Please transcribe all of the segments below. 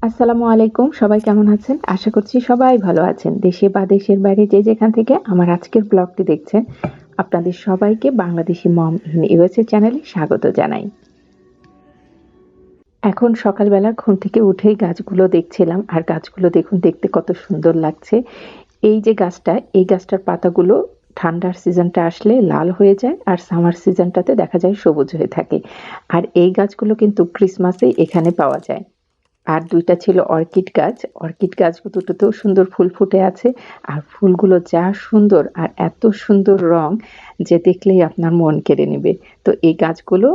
আসসালামু আলাইকুম। সবাই কেমন আছেন? আশা করছি সবাই ভালো আছেন। দেশে বা দেশের বাইরে যে যেখান থেকে আমার আজকের ব্লগটি দেখছেন, আপনাদের সবাইকে বাংলাদেশি মম ইন ইউএসএ চ্যানেলে স্বাগত জানাই। এখন সকালবেলা ঘুম থেকে উঠেই গাছগুলো দেখছিলাম। আর গাছগুলো দেখুন দেখতে কত সুন্দর লাগছে। এই যে গাছটা, এই গাছটার পাতাগুলো ঠান্ডার সিজনটা আসলে লাল হয়ে যায় আর সামার সিজনটাতে দেখা যায় সবুজ হয়ে থাকে। আর এই গাছগুলো কিন্তু ক্রিসমাসে এখানে পাওয়া যায়। আর ২ টা ছিল অর্কিড গাছ। অর্কিড গাছ দুটোতেও সুন্দর ফুল ফুটে আছে। আর ফুলগুলো যা সুন্দর আর এত সুন্দর রং যে দেখলেই আপনার মন কেড়ে নেবে। তো এই গাছগুলো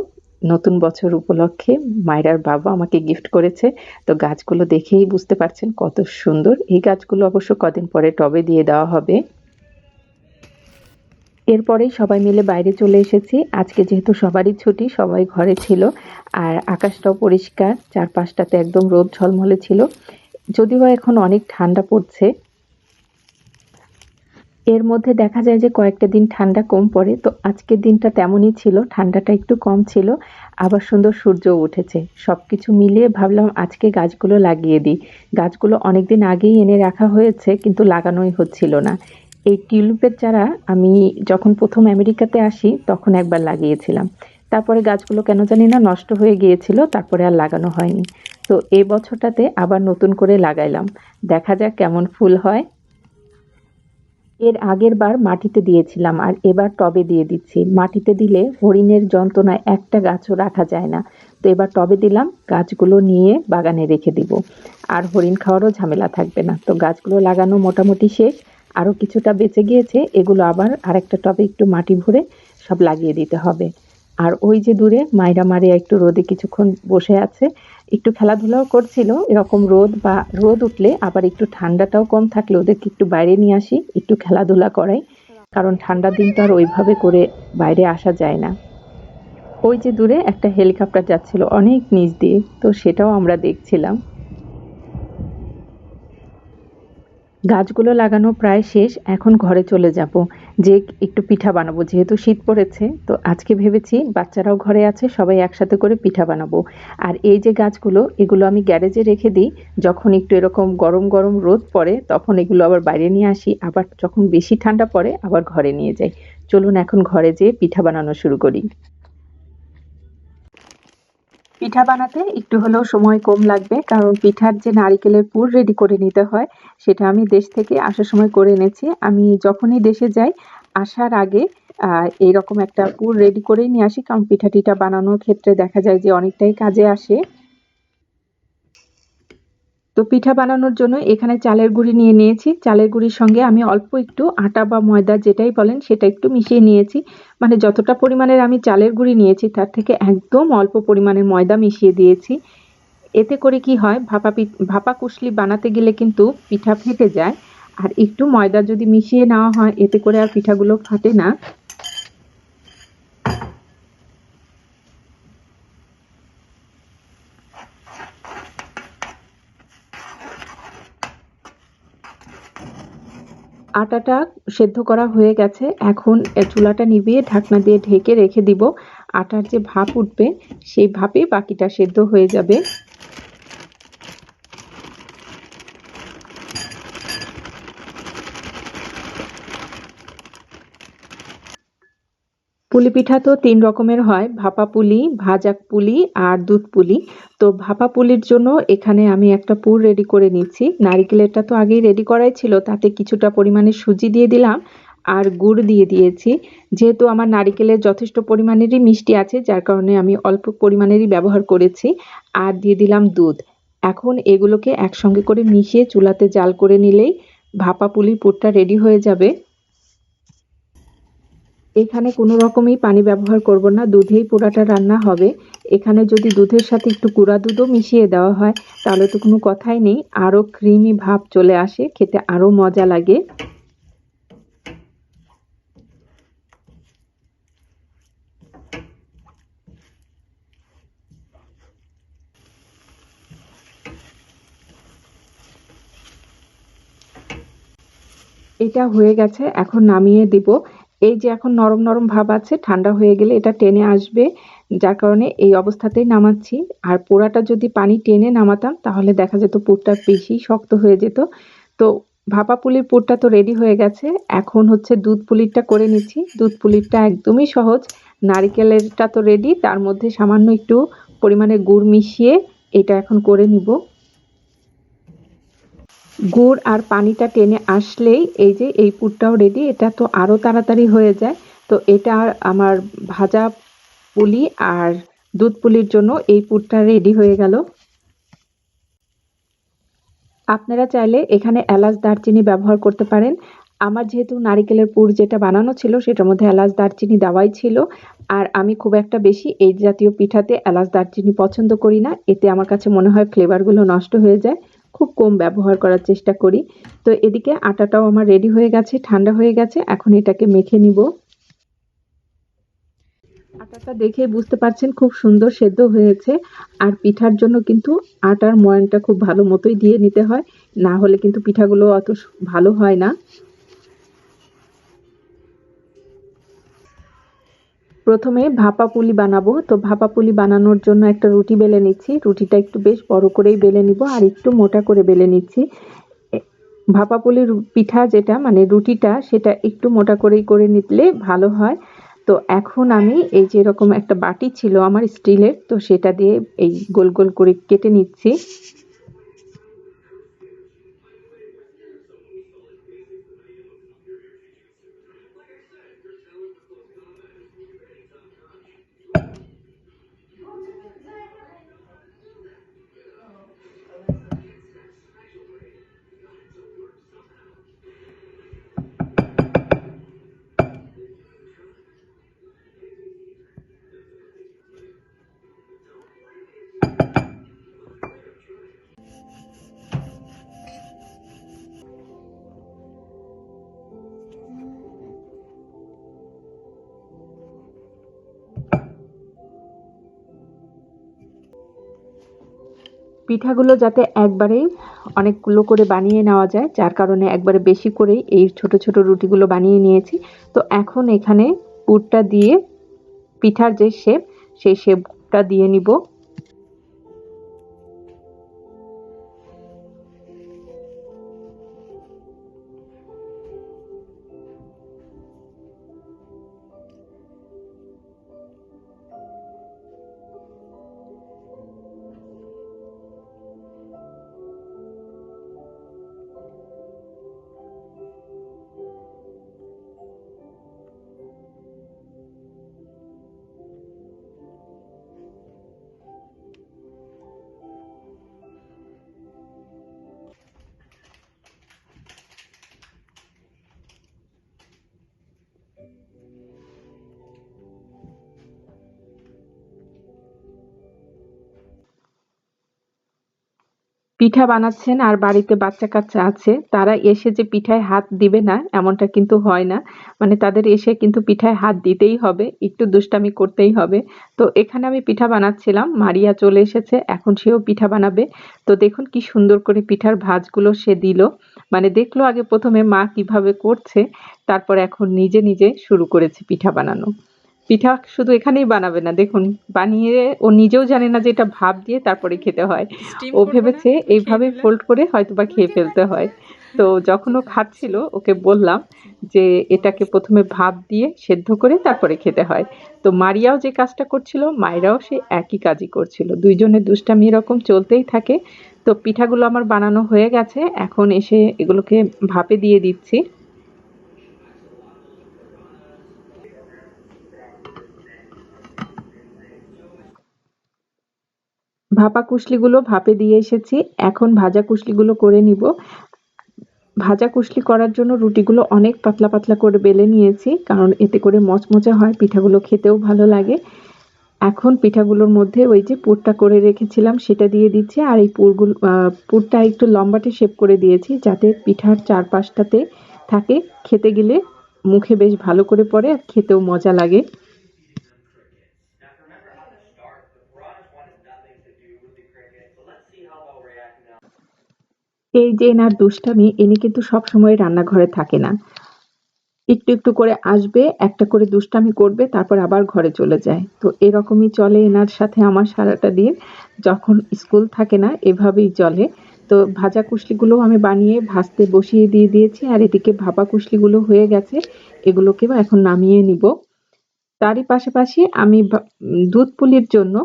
নতুন বছর উপলক্ষে মায়রার বাবা আমাকে গিফট করেছে। তো গাছগুলো দেখেই বুঝতে পারছেন কত সুন্দর। এই গাছগুলো অবশ্য কদিন পরে টবে দিয়ে দেওয়া হবে। এরপরেই সবাই মিলে বাইরে চলে এসেছি। আজকে যেহেতু সবারই ছুটি, সবাই ঘরে ছিল। আর আকাশটাও পরিষ্কার, চারপাশটাতে একদম রোদ ঝলমলে ছিল। যদিও এখন অনেক ঠান্ডা পড়ছে। এর মধ্যে দেখা যায় যে কয়েকটা দিন ঠান্ডা কম পড়ে। তো আজকের দিনটা তেমনই ছিল। ঠান্ডাটা একটু কম ছিল। আবার সুন্দর সূর্যও উঠেছে। সবকিছু মিলিয়ে ভাবলাম আজকে গাছগুলো লাগিয়ে দিই। গাছগুলো অনেকদিন আগেই এনে রাখা হয়েছে কিন্তু লাগানোই হচ্ছিল না। এই টিউলিপের চারা আমি যখন ১ম আমেরিকাতে আসি তখন একবার লাগিয়েছিলাম। তারপরে গাছগুলো কেন জানি না নষ্ট হয়ে গিয়েছিল। তারপরে আর লাগানো হয়নি। তো এই বছরটাতে আবার নতুন করে লাগাইলাম। দেখা যাক কেমন ফুল হয়। এর আগের বার মাটিতে দিয়েছিলাম আর এবার টবে দিয়ে দিচ্ছি। মাটিতে দিলে হরিণের যন্ত্রণায় একটা গাছও রাখা যায় না। তো এবার টবে দিলাম, গাছগুলো নিয়ে বাগানে রেখে দিব। আর হরিণ খাওয়ারও ঝামেলা থাকবে না। তো গাছগুলো লাগানো মোটামুটি শেষ। আরো কিছুটা বেঁচে গিয়েছে। এগুলো আবার আরেকটা টবে একটু মাটি ভরে সব লাগিয়ে দিতে হবে। আর ওই যে দূরে মাইরা মারিয়া একটু রোদে কিছুক্ষণ বসে আছে। একটু খেলাধুলাও করছিল। এরকম রোদ উঠলে আবার একটু ঠান্ডাটাও কম থাকলে ওদেরকে একটু বাইরে নিয়ে আসি, একটু খেলাধুলা করাই। কারণ ঠান্ডার দিন তো আর ওইভাবে করে বাইরে আসা যায় না। ওই যে দূরে একটা হেলিকপ্টার যাচ্ছিল অনেক নিচ দিয়ে, তো সেটাও আমরা দেখছিলাম। গাছগুলো লাগানো প্রায় শেষ। এখন ঘরে চলে যাব। যেয়ে একটু পিঠা বানাবো। যেহেতু শীত পড়েছে, তো আজকে ভেবেছি বাচ্চারাও ঘরে আছে, সবাই একসাথে করে পিঠা বানাবো। আর এই যে গাছগুলো, এগুলো আমি গ্যারেজে রেখে দিই। যখন একটু এরকম গরম, গরম রোদ পড়ে, তখন এগুলো আবার বাইরে নিয়ে আসি। আবার যখন বেশি ঠান্ডা পড়ে, আবার ঘরে নিয়ে যাই। চলুন এখন ঘরে যেয়ে পিঠা বানানো শুরু করি। পিঠা বানাতে একটু হলেও সময় কম লাগবে, কারণ পিঠার যে নারিকেলের পুর রেডি করে নিতে হয় সেটা আমি দেশ থেকে আসার সময় করে এনেছি। আমি যখনই দেশে যাই আসার আগে এইরকম একটা পুর রেডি করেই নিয়ে আসি, কারণ পিঠা টিঠা বানানোর ক্ষেত্রে দেখা যায় যে অনেকটাই কাজে আসে। তো পিঠা বানানোর জন্য এখানে চালের গুঁড়ি নিয়ে নিয়েছি। চালের গুঁড়ির সঙ্গে আমি অল্প একটু আটা বা ময়দা যেটাই বলেন সেটা একটু মিশিয়ে নিয়েছি। মানে যতটা পরিমাণের আমি চালের গুঁড়ি নিয়েছি তার থেকে একদম অল্প পরিমাণের ময়দা মিশিয়ে দিয়েছি। এতে করে কি হয়, ভাপা কুশলি বানাতে গেলে কিন্তু পিঠা ফেটে যায়। আর একটু ময়দা যদি মিশিয়ে নেওয়া হয় এতে করে আর পিঠাগুলো ফাটে না। আটাটা সেদ্ধ করা হয়ে গেছে। এখন চুলাটা নিভিয়ে ঢাকনা দিয়ে ঢেকে রেখে দিব। আটার যে ভাপ উঠবে সেই ভাপে বাকিটা সেদ্ধ হয়ে যাবে। পুলি পিঠা তো ৩ রকমের হয়, ভাপা পুলি, ভাজা পুলি আর দুধ পুলি। তো ভাপা পুলির জন্য এখানে আমি একটা পুর রেডি করে নিচ্ছি। নারিকেলেরটা তো আগেই রেডি করাই ছিল, তাতে কিছুটা পরিমাণে সুজি দিয়ে দিলাম আর গুড় দিয়ে দিয়েছি। যেহেতু আমার নারিকেলের যথেষ্ট পরিমাণেরই মিষ্টি আছে, যার কারণে আমি অল্প পরিমাণেরই ব্যবহার করেছি। আর দিয়ে দিলাম দুধ। এখন এগুলোকে একসঙ্গে করে মিশিয়ে চুলাতে জাল করে নিলেই ভাপা পুলির পুরটা রেডি হয়ে যাবে। এখানে কোনো রকমই পানি ব্যবহার করব না, দুধেই পুরাটা রান্না হবে। এখানে যদি দুধের সাথে একটু গুঁড়া দুধও মিশিয়ে দেওয়া হয় তাহলে তো কোনো কথাই নেই, আরো ক্রিমি ভাব চলে আসে, খেতে আরো মজা লাগে। এটা হয়ে গেছে, এখন নামিয়ে দিব। এই যে এখন নরম নরম ভাব আছে, ঠান্ডা হয়ে গেলে এটা টেনে আসবে, যার কারণে এই অবস্থাতেই নামাচ্ছি। আর পোড়াটা যদি পানি টেনে নামাতাম তাহলে দেখা যেত পুরটা বেশি শক্ত হয়ে যেত। তো ভাপা পুলির পুরটা তো রেডি হয়ে গেছে। এখন হচ্ছে দুধ পুলিরটা করে নিচ্ছি। দুধ পুলিরটা একদমই সহজ। নারিকেলেরটা তো রেডি, তার মধ্যে সামান্য একটু পরিমাণে গুড় মিশিয়ে এটা এখন করে নিব। গুড় আর পানিটা টেনে আসলেই এই যে এই পুরটাও রেডি। এটা তো আরো তাড়াতাড়ি হয়ে যায়। তো এটা আমার ভাজা পুলি আর দুধ পুলির জন্য এই পুরটা রেডি হয়ে গেল। আপনারা চাইলে এখানে এলাচ দারচিনি ব্যবহার করতে পারেন। আমার যেহেতু নারিকেলের পুর যেটা বানানো ছিল সেটার মধ্যে এলাচ দারচিনি দেওয়াই ছিল। আর আমি খুব একটা বেশি এই জাতীয় পিঠাতে এলাচ দারচিনি পছন্দ করি না। এতে আমার কাছে মনে হয় ফ্লেভারগুলো নষ্ট হয়ে যায়। খুব কম ব্যবহার করার চেষ্টা করি। তো এদিকে আটাটাও আমার রেডি হয়ে গেছে, ঠান্ডা হয়ে গেছে। এখন এটাকে মেখে নিব। আটাটা দেখে বুঝতে পারছেন খুব সুন্দর সেদ্ধ হয়েছে। আর পিঠার জন্য কিন্তু আটার ময়ানটা খুব ভালো মতোই দিয়ে নিতে হয়, না হলে কিন্তু পিঠাগুলো অত ভালো হয় না। প্রথমে ভাপা পুলি বানাবো, তো ভাপা পুলি বানানোর জন্য একটা রুটি বেলে নিচ্ছি। রুটিটা একটু বেশ বড় করেই বেলে নিব আর একটু মোটা করে বেলে নিচ্ছি। এ- ভাপা পুলির পিঠা যেটা মানে রুটিটা সেটা একটু মোটা করেই করে নিলে ভালো হয়। তো এখন আমি এই যে এরকম একটা বাটি ছিল আমার স্টিলের, তো সেটা দিয়ে এই গোল গোল করে কেটে নিচ্ছি। পিঠাগুলো যাতে একবারেই অনেকগুলো করে বানিয়ে নেওয়া যায়, যার কারণে একবারে বেশি করেই এই ছোট ছোট রুটিগুলো বানিয়ে নিয়েছি। তো এখন এখানে পুরটা দিয়ে পিঠার যে শেপ, সেই শেপটা দিয়ে নিব। পিঠা বানাচ্ছেন আর বাড়িতে বাচ্চা-কাচ্চা আছে, তারা এসে যে পিঠায় হাত দিবে না এমনটা কিন্তু হয় না। মানে তাদের এসে কিন্তু পিঠায় হাত দিতেই হবে, একটু দুষ্টামি করতেই হবে। তো এখানে আমি পিঠা বানাচ্ছিলাম, মারিয়া চলে এসেছে, এখন সেও পিঠা বানাবে। তো দেখুন কি সুন্দর করে পিঠার ভাঁজগুলো সে দিল। মানে দেখলো আগে ১ম এ মা কিভাবে করছে, তারপর এখন নিজে নিজে শুরু করেছে পিঠা বানানো। পিঠা শুধু এখানেই বানাবে না, দেখুন বানিয়ে ও নিজেও জানে না যে এটা ভাপ দিয়ে তারপরে খেতে হয়। স্টিম ও করব না, ভেবেছে খেয়ে এইভাবে ফেললাম। ফোল্ড করে হয়তোবা খেয়ে ফেলতে হয়। তো যখন ও খাচ্ছিল ওকে বললাম যে এটাকে ১ম এ ভাপ দিয়ে সেদ্ধ করে তারপরে খেতে হয়। তো মারিয়াও যে কাজটা করছিল, মায়েরাও সেই একই কাজই করছিল। ২ জনের দুষ্টামি এরকম চলতেই থাকে। তো পিঠাগুলো আমার বানানো হয়ে গেছে। এখন এসে এগুলোকে ভাপে দিয়ে দিচ্ছি। ভাপা কুশলিগুলো ভাপে দিয়ে এসেছি। এখন ভাজা কুশলিগুলো করে নিব। ভাজা কুশলি করার জন্য রুটিগুলো অনেক পাতলা পাতলা করে বেলে নিয়েছি, কারণ এতে করে মচমচে হয়, পিঠাগুলো খেতেও ভালো লাগে। এখন পিঠাগুলোর মধ্যে ওই যে পুরটা করে রেখেছিলাম সেটা দিয়ে দিচ্ছি। আর এই পুরটা একটু লম্বাটে শেপ করে দিয়েছি যাতে পিঠার চারপাশটাতে থাকে, খেতে গেলে মুখে বেশ ভালো করে পড়ে আর খেতেও মজা লাগে। এই যে এনার দুষ্টামি, ইনি কিন্তু সবসময় রান্নাঘরে থাকে না। একটু একটু করে আসবে, একটা করে দুষ্টামি করবে, তারপর আবার ঘরে চলে যায়। তো এরকমই চলে এনার সাথে আমার সারাটা দিন। যখন স্কুল থাকে না এভাবেই চলে। তো ভাজা কুশলিগুলোও আমি বানিয়ে ভাজতে বসিয়ে দিয়েছি, আর এদিকে ভাপা কুশলিগুলো হয়ে গেছে। এগুলোকেও এখন নামিয়ে নিব। তারই পাশাপাশি আমি দুধ পুলির জন্য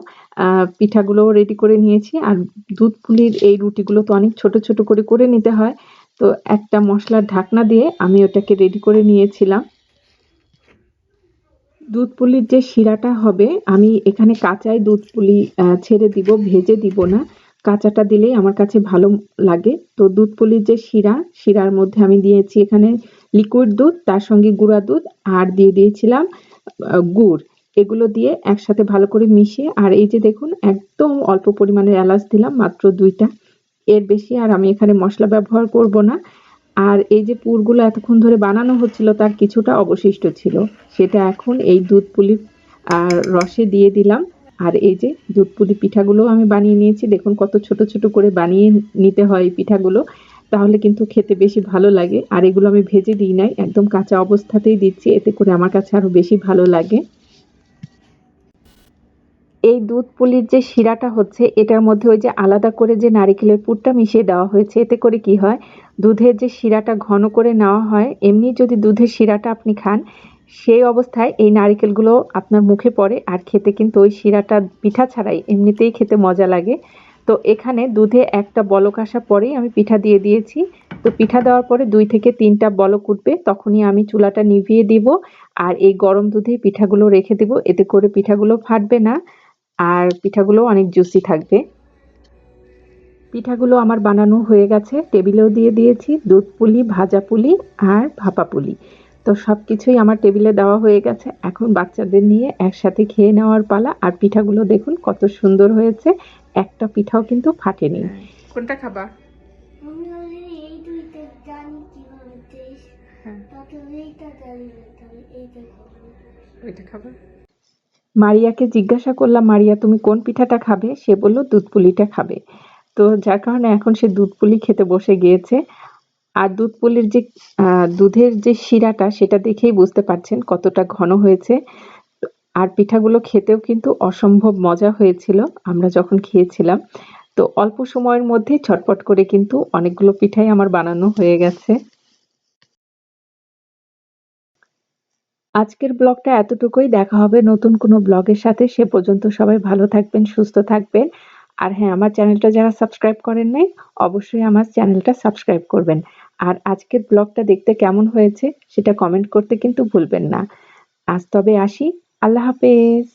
পিঠাগুলোও রেডি করে নিয়েছি। আর দুধ পুলির এই রুটিগুলো তো অনেক ছোট, ছোট করে নিতে হয়। তো একটা মসলার ঢাকনা দিয়ে আমি ওটাকে রেডি করে নিয়েছিলাম। দুধ পুলির যে শিরাটা হবে, আমি এখানে কাঁচাই দুধ পুলি ছেড়ে দিব, ভেজে দিব না। কাঁচাটা দিলেই আমার কাছে ভালো লাগে। তো দুধ পুলির যে শিরা, শিরার মধ্যে আমি দিয়েছি এখানে লিকুইড দুধ, তার সঙ্গে গুঁড়া দুধ, আর দিয়ে দিয়েছিলাম গুড়। এগুলো দিয়ে একসাথে ভালো করে মিশিয়ে, আর এই যে দেখুন একদম অল্প পরিমাণে এলাচ দিলাম, মাত্র ২ টা। এর বেশি আর আমি এখানে মসলা ব্যবহার করব না। আর এই যে পুরগুলো এতক্ষণ ধরে বানানো হচ্ছিল তার কিছুটা অবশিষ্ট ছিল। সেটা এখন এই দুধ পুলির রসে দিয়ে দিলাম। আর এই যে দুধ পুলি পিঠাগুলোও আমি বানিয়ে নিয়েছি। দেখুন কত ছোট, ছোট করে বানিয়ে নিতে হয় এই পিঠাগুলো। তাহলে কিন্তু খেতে বেশি ভালো লাগে। আর এগুলো আমি ভেজে দিই নাই। একদম কাঁচা অবস্থাতেই দিচ্ছি। এতে করে আমার কাছে আরো বেশি ভালো লাগে। এই দুধ পুলির যে শিরাটা হচ্ছে এটার মধ্যে ওই যে আলাদা করে যে নারিকেলের পুরটা মিশিয়ে দেওয়া হয়েছে, এতে করে কি হয়, দুধের যে শিরাটা ঘন করে নেওয়া হয়, এমনি যদি দুধের শিরাটা আপনি খান সেই অবস্থায় এই নারিকেলগুলো আপনার মুখে পড়ে, আর খেতে কিন্তু ওই শিরাটা পিঠা ছাড়াই এমনিতেই খেতে মজা লাগে। তো এখানে দুধে একটা বলক আসা পরেই আমি পিঠা দিয়ে দিয়েছি। তো পিঠা দেওয়ার পরে ২ থেকে ৩টা বলক উঠবে, তখনই আমি চুলাটা নিভিয়ে দিব। আর এই গরম দুধেই পিঠাগুলো রেখে দিব, এতে করে পিঠাগুলো ফাটবে না, আর পিঠাগুলো অনেক জুসি থাকবে। পিঠাগুলো আমার বানানো হয়ে গেছে, টেবিলেও দিয়ে দিয়েছি দুধ পুলি, ভাজা পুলি আর ভাপা পুলি। তো সবকিছুই আমার টেবিলে দেওয়া হয়ে গেছে। এখন বাচ্চাদের নিয়ে একসাথে খেয়ে নেওয়ার পালা। আর পিঠাগুলো দেখুন কত সুন্দর হয়েছে, একটা পিঠাও কিন্তু ফাটেনি। কোনটা খাবা? আমি অলরেডি এই দুইটা জানি কিভাবে টেস্ট। হ্যাঁ, তাতে এইটা জানি না, তাহলে এইটা খাবো। ওইটা খাবা। মারিয়াকে জিজ্ঞাসা করলাম, মারিয়া তুমি কোন পিঠাটা খাবে? সে বলল দুধ পুলিটা খাবে। তো যার কারণে এখন সে দুধ পুলি খেতে বসে গিয়েছে। আর দুধ পুলির যে দুধের যে শিরাটা সেটা দেখেই বুঝতে পারছেন কতটা ঘন হয়েছে। আর পিঠাগুলো খেতেও কিন্তু অসম্ভব মজা হয়েছিল আমরা যখন খেয়েছিলাম। তো অল্প সময়ের মধ্যেই ঝটপট করে কিন্তু অনেকগুলো পিঠাই আমার বানানো হয়ে গেছে। আজকের ব্লগটা এতটুকুই। দেখা হবে নতুন কোনো ব্লগের সাথে। সে পর্যন্ত সবাই ভালো থাকবেন, সুস্থ থাকবেন। আর হ্যাঁ, আমার চ্যানেলটা যারা সাবস্ক্রাইব করেন নাই, অবশ্যই আমার চ্যানেলটা সাবস্ক্রাইব করবেন। আর আজকের ব্লগটা দেখতে কেমন হয়েছে সেটা কমেন্ট করতে কিন্তু ভুলবেন না। আজ তবে আসি। আল্লাহ হাফেজ।